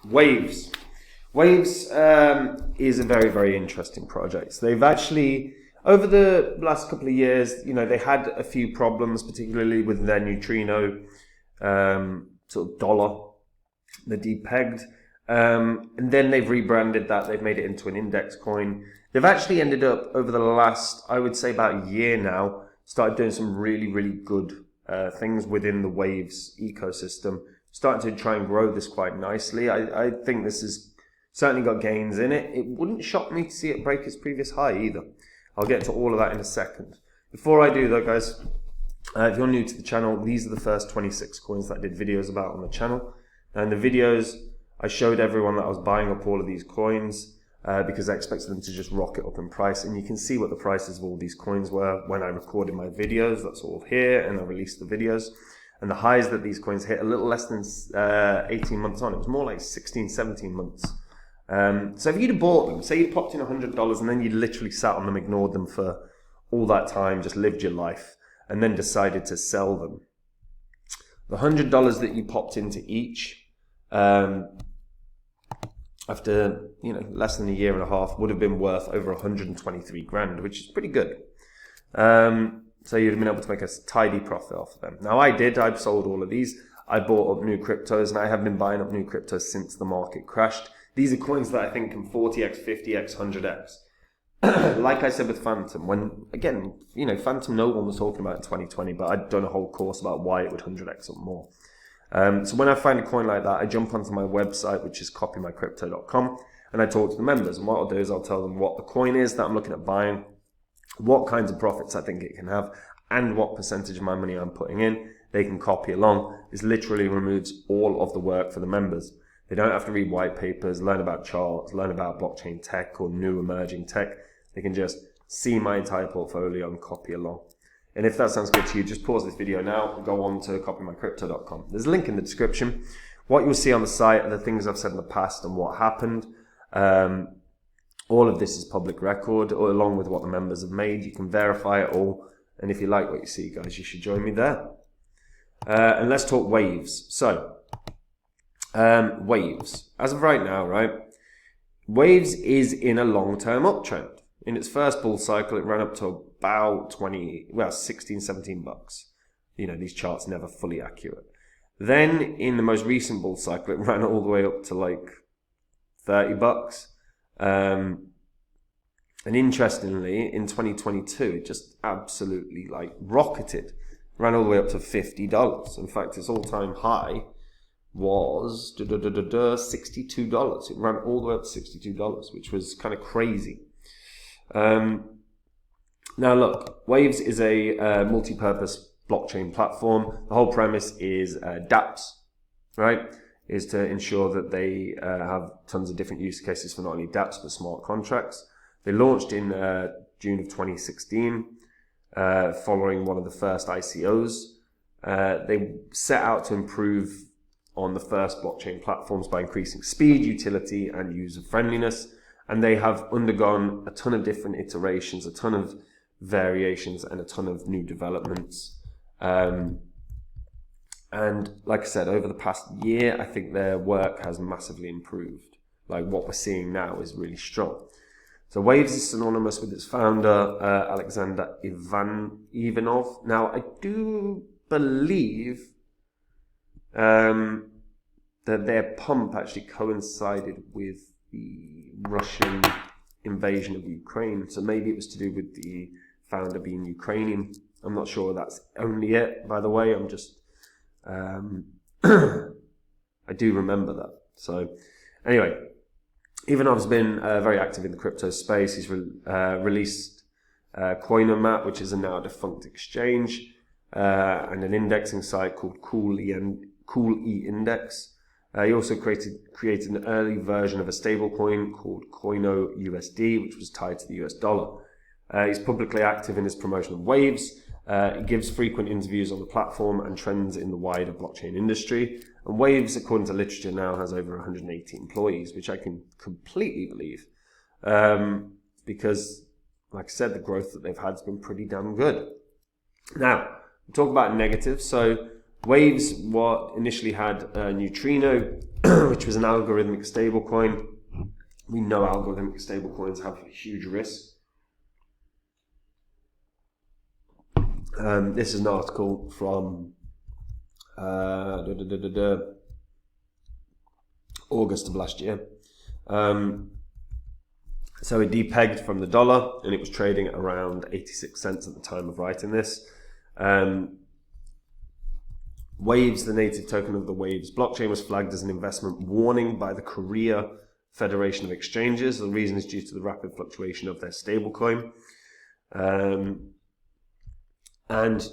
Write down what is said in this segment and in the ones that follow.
Waves. Waves is a very, very interesting project. So they've actually, over the last couple of years, they had a few problems, particularly with their neutrino sort of dollar, the depegged. And then they've rebranded that. They've made it into an index coin. They've actually ended up, over the last, I would say about a year now, started doing some really, really good things within the Waves ecosystem. Starting to try and grow this quite nicely. I think this has certainly got gains in it. It wouldn't shock me to see it break its previous high either. I'll get to all of that in a second. Before I do though, guys, if you're new to the channel, these are the first 26 coins that I did videos about on the channel. And the videos, I showed everyone that I was buying up all of these coins because I expected them to just rocket up in price. And you can see what the prices of all these coins were when I recorded my videos. That's all here, and I released the videos. And the highs that these coins hit a little less than 18 months on. It was more like 16, 17 months. So if you'd have bought them, say you popped in $100 and then you literally sat on them, ignored them for all that time, just lived your life, and then decided to sell them. The $100 that you popped into each, after less than a year and a half, would have been worth over 123 grand, which is pretty good. So you'd have been able to make a tidy profit off of them. Now I've sold all of these. I bought up new cryptos, and I have been buying up new cryptos since the market crashed. These are coins that I think can 40x, 50x, 100x. Like I said with Phantom, Phantom no one was talking about in 2020, but I'd done a whole course about why it would 100x or more. So when I find a coin like that, I jump onto my website, which is copymycrypto.com, and I talk to the members. And what I'll do is I'll tell them what the coin is that I'm looking at buying, what kinds of profits I think it can have, and what percentage of my money I'm putting in. They can copy along. This literally removes all of the work for the members. They don't have to read white papers, learn about charts, learn about blockchain tech or new emerging tech. They can just see my entire portfolio and copy along. And if that sounds good to you, just pause this video now and go on to copymycrypto.com. There's a link in the description. What you'll see on the site are the things I've said in the past and what happened. All of this is public record, or along with what the members have made. You can verify it all. And if you like what you see, guys, you should join me there. And let's talk Waves. So, Waves. As of right now, right? Waves is in a long-term uptrend. In its first bull cycle, it ran up to about 16, 17 bucks. These charts never fully accurate. Then in the most recent bull cycle, it ran all the way up to like 30 bucks. And interestingly, in 2022, it just absolutely rocketed. Ran all the way up to $50. In fact, its all-time high was $62. It ran all the way up to $62, which was kind of crazy. Now look, Waves is a multi-purpose blockchain platform. The whole premise is dApps, right? Is to ensure that they have tons of different use cases for not only dApps but smart contracts. They launched in June of 2016, following one of the first ICOs. They set out to improve on the first blockchain platforms by increasing speed, utility, and user friendliness. And they have undergone a ton of different iterations, a ton of variations, and a ton of new developments. And like I said, over the past year, I think their work has massively improved. Like what we're seeing now is really strong. So Waves is synonymous with its founder, Alexander Ivanov. Now, I do believe that their pump actually coincided with the Russian invasion of Ukraine. So maybe it was to do with the founder being Ukrainian. I'm not sure that's only it, by the way. I'm just... I do remember that. So anyway, Ivanov's been very active in the crypto space. He's released Coinomat, which is a now defunct exchange, and an indexing site called Cool E Index. He also created an early version of a stablecoin called Coino USD, which was tied to the US dollar. He's publicly active in his promotion of Waves. He gives frequent interviews on the platform and trends in the wider blockchain industry. And Waves, according to literature, now has over 180 employees, which I can completely believe. Because, like I said, the growth that they've had has been pretty damn good. Now, we'll talk about negatives. So Waves initially had neutrino which was an algorithmic stablecoin. We know algorithmic stablecoins have a huge risk. This is an article from August of last year. So it depegged from the dollar, and it was trading at around 86 cents at the time of writing this. Waves, the native token of the Waves blockchain, was flagged as an investment warning by the Korea Federation of Exchanges. The reason is due to the rapid fluctuation of their stablecoin. And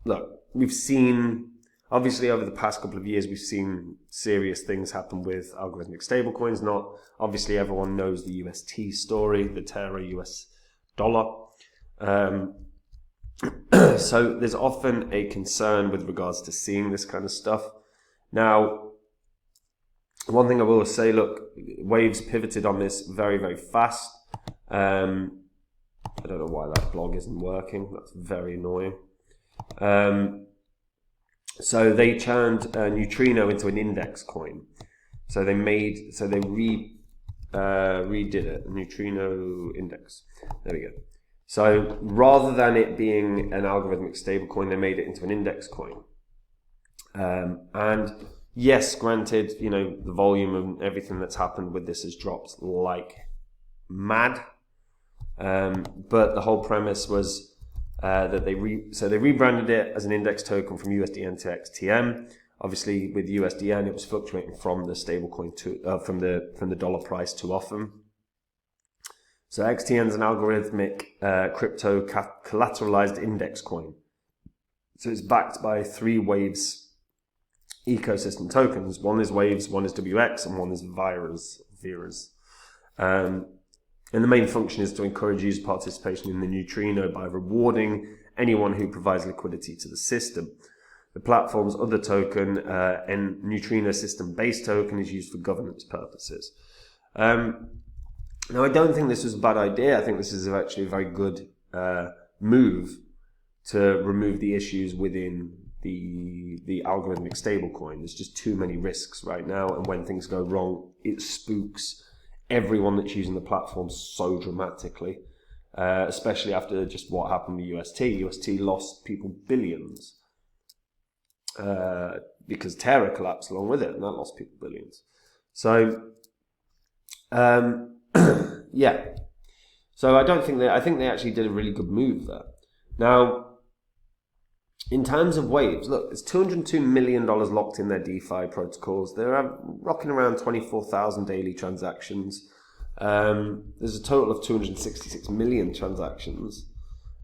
look, we've seen, obviously over the past couple of years, we've seen serious things happen with algorithmic stablecoins. Not obviously everyone knows the UST story, the Terra US dollar. So there's often a concern with regards to seeing this kind of stuff. Now, one thing I will say, look, Waves pivoted on this very, very fast. I don't know why that blog isn't working. That's very annoying. So they turned Neutrino into an index coin. So they redid it, Neutrino index. There we go. So rather than it being an algorithmic stablecoin, they made it into an index coin. And yes, granted, you know, the volume and everything that's happened with this has dropped like mad. But the whole premise was that they rebranded it as an index token from USDN to XTM. Obviously, with USDN, it was fluctuating from the stablecoin to from the dollar price too often. So XTN is an algorithmic crypto collateralized index coin. So it's backed by 3 Waves ecosystem tokens. One is Waves, one is WX, and one is Viras. And the main function is to encourage user participation in the Neutrino by rewarding anyone who provides liquidity to the system. The platform's other token, and Neutrino system base token, is used for governance purposes. Now, I don't think this was a bad idea. I think this is actually a very good move to remove the issues within the algorithmic stablecoin. There's just too many risks right now, and when things go wrong, it spooks everyone that's using the platform so dramatically, especially after just what happened with UST. UST lost people billions because Terra collapsed along with it, and that lost people billions. So, yeah. So I think they actually did a really good move there. Now, in terms of Waves, look, there's $202 million locked in their DeFi protocols. They're rocking around 24,000 daily transactions. There's a total of 266 million transactions.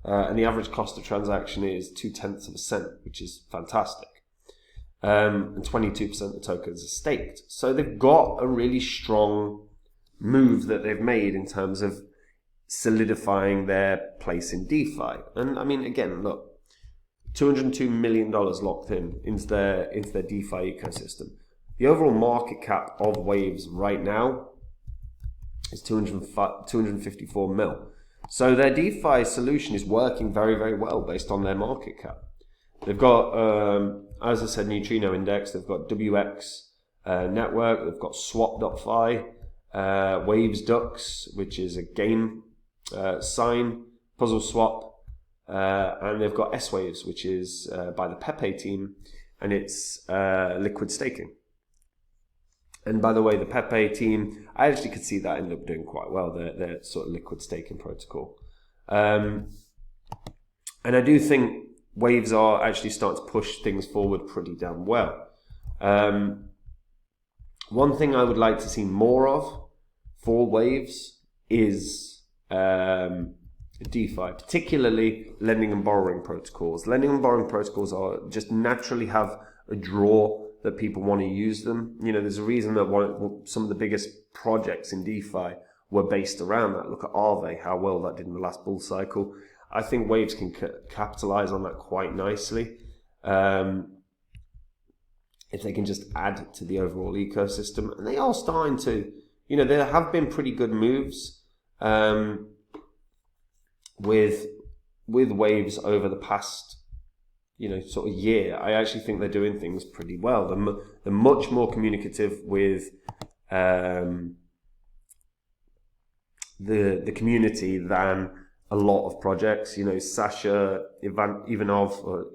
And the average cost of transaction is 0.2 cents, which is fantastic. And 22% of the tokens are staked. So they've got a really strong move that they've made in terms of solidifying their place in DeFi. And I mean, again, look, $202 million locked into their DeFi ecosystem. The overall market cap of Waves right now is 254 mil. So their DeFi solution is working very, very well based on their market cap. They've got, as I said, Neutrino Index. They've got WX Network. They've got Swap.fi, Waves Dux, which is a game sign, Puzzle Swap. And they've got S-Waves, which is by the Pepe team, and it's liquid staking. And by the way, the Pepe team, I actually could see that end up doing quite well, their sort of liquid staking protocol. And I do think Waves are actually starting to push things forward pretty damn well. One thing I would like to see more of for Waves is DeFi, particularly lending and borrowing protocols. Lending and borrowing protocols are just naturally have a draw that people want to use them. You know, there's a reason that some of the biggest projects in DeFi were based around that. Look at Aave, how well that did in the last bull cycle. I think Waves can capitalize on that quite nicely if they can just add to the overall ecosystem. And they are starting to, you know, there have been pretty good moves with Waves over the past, sort of year, I actually think they're doing things pretty well. They're much more communicative with the community than a lot of projects. Sasha Ivanov, or,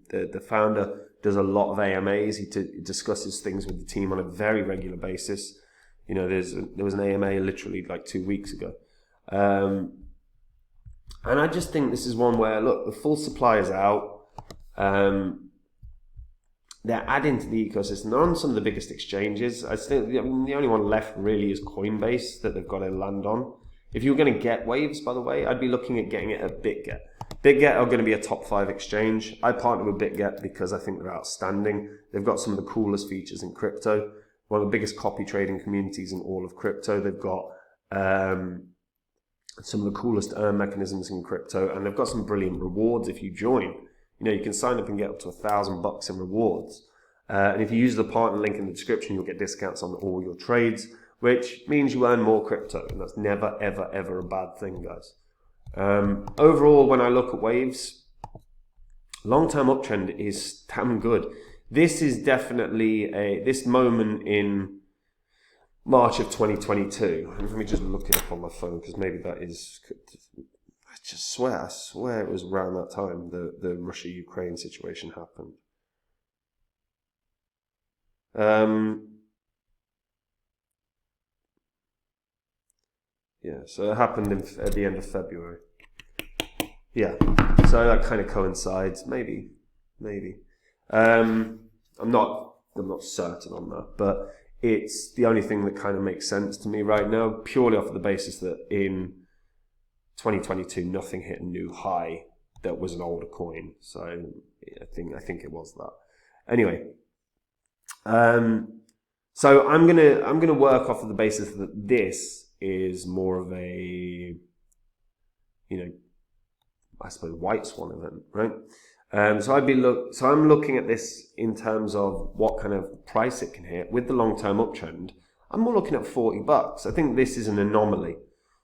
the founder, does a lot of AMAs. He discusses things with the team on a very regular basis. There was an AMA literally like 2 weeks ago. And I just think this is one where, look, the full supply is out. They're adding to the ecosystem. They're on some of the biggest exchanges. I think the only one left really is Coinbase that they've got to land on. If you were going to get Waves, by the way, I'd be looking at getting it at BitGet. BitGet are going to be a top 5 exchange. I partner with BitGet because I think they're outstanding. They've got some of the coolest features in crypto. One of the biggest copy trading communities in all of crypto. They've got some of the coolest earn mechanisms in crypto, and they've got some brilliant rewards if you join. You can sign up and get up to $1,000 in rewards. And if you use the partner link in the description, you'll get discounts on all your trades, which means you earn more crypto. And that's never, ever, ever a bad thing, guys. Overall, when I look at Waves, long-term uptrend is damn good. This is definitely this moment in March of 2022. Let me just look it up on my phone, because maybe that is... I swear it was around that time the Russia-Ukraine situation happened. So it happened at the end of February. Yeah, so that kind of coincides. Maybe. I'm not certain on that, but it's the only thing that kind of makes sense to me right now, purely off of the basis that in 2022 nothing hit a new high that was an older coin. So I think it was that. Anyway, so I'm gonna work off of the basis that this is more of a, I suppose, white swan event, right? So I'm looking at this in terms of what kind of price it can hit with the long-term uptrend. I'm more looking at $40. I think this is an anomaly.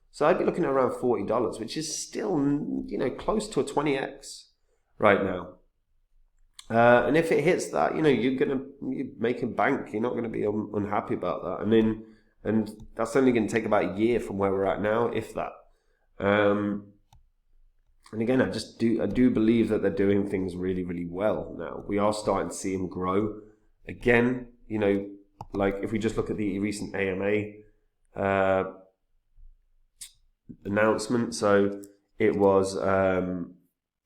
So I'd be looking at around $40, which is still, close to a 20x right now. And if it hits that, you're making bank. You're not going to be unhappy about that. And that's only going to take about a year from where we're at now, if that. And again, I do believe that they're doing things really, really well now. We are starting to see them grow again. Like if we just look at the recent AMA announcement. So it was,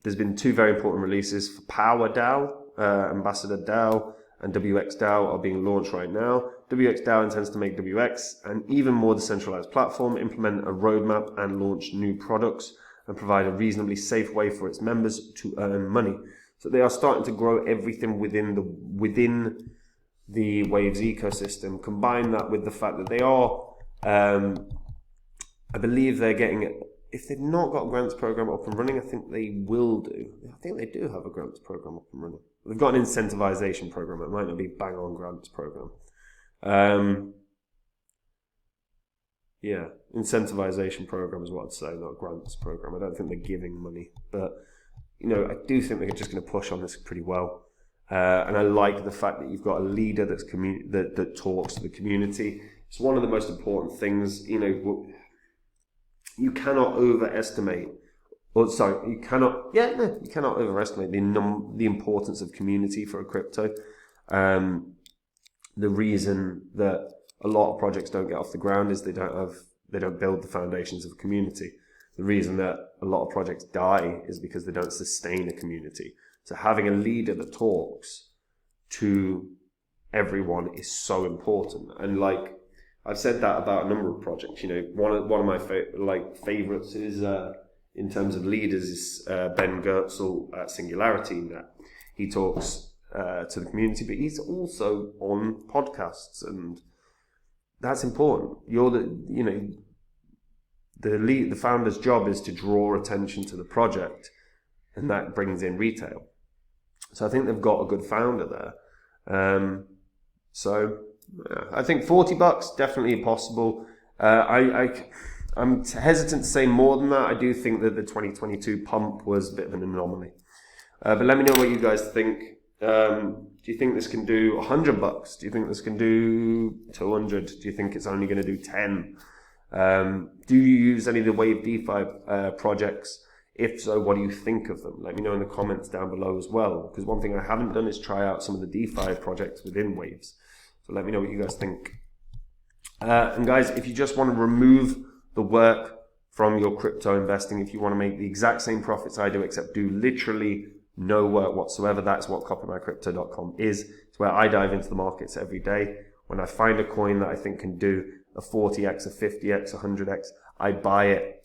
there's been 2 very important releases for Power DAO, Ambassador DAO and WX DAO are being launched right now. WX DAO intends to make WX an even more decentralized platform, implement a roadmap and launch new products, and provide a reasonably safe way for its members to earn money. So they are starting to grow everything within the Waves ecosystem. Combine that with the fact that they are, I believe they're getting, if they've not got a grants program up and running, I think they will do. I think they do have a grants program up and running. They've got an incentivization program. It might not be bang on grants program. Incentivization program is what I'd say, not grants program. I don't think they're giving money, but I do think they're just going to push on this pretty well. And I like the fact that you've got a leader that talks to the community. It's one of the most important things. You cannot overestimate. You cannot overestimate the importance of community for a crypto. The reason that a lot of projects don't get off the ground is they don't build the foundations of a community. The reason that a lot of projects die is because they don't sustain a community. So having a leader that talks to everyone is so important. And like I've said that about a number of projects. One of my favorites is in terms of leaders is Ben Goertzel at Singularity. That he talks to the community, but he's also on podcasts, and that's important. The founder's job is to draw attention to the project, and that brings in retail. So I think they've got a good founder there. I think $40 definitely possible. I'm hesitant to say more than that. I do think that the 2022 pump was a bit of an anomaly. But let me know what you guys think. Do you think this can do $100? Do you think this can do 200? Do you think it's only going to do 10? Do you use any of the Wave DeFi projects? If so, what do you think of them? Let me know in the comments down below as well. Because one thing I haven't done is try out some of the DeFi projects within Waves. So let me know what you guys think. And guys, if you just want to remove the work from your crypto investing, if you want to make the exact same profits I do, except do literally no work whatsoever, that's what copymycrypto.com is. It's where I dive into the markets every day. When I find a coin that I think can do a 40x, a 50x, a 100x, I buy it.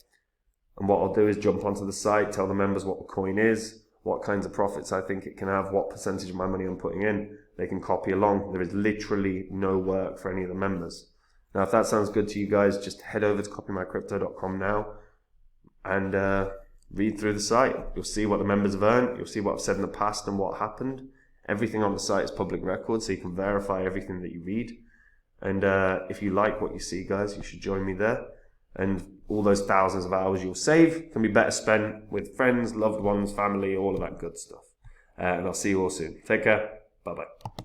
And what I'll do is jump onto the site, tell the members what the coin is, what kinds of profits I think it can have, what percentage of my money I'm putting in. They can copy along. There is literally no work for any of the members. Now, if that sounds good to you guys, just head over to copymycrypto.com now and read through the site. You'll see what the members have earned. You'll see what I've said in the past and what happened. Everything on the site is public record, so you can verify everything that you read. And if you like what you see, guys, you should join me there. And all those thousands of hours you'll save can be better spent with friends, loved ones, family, all of that good stuff. And I'll see you all soon. Take care. Bye-bye.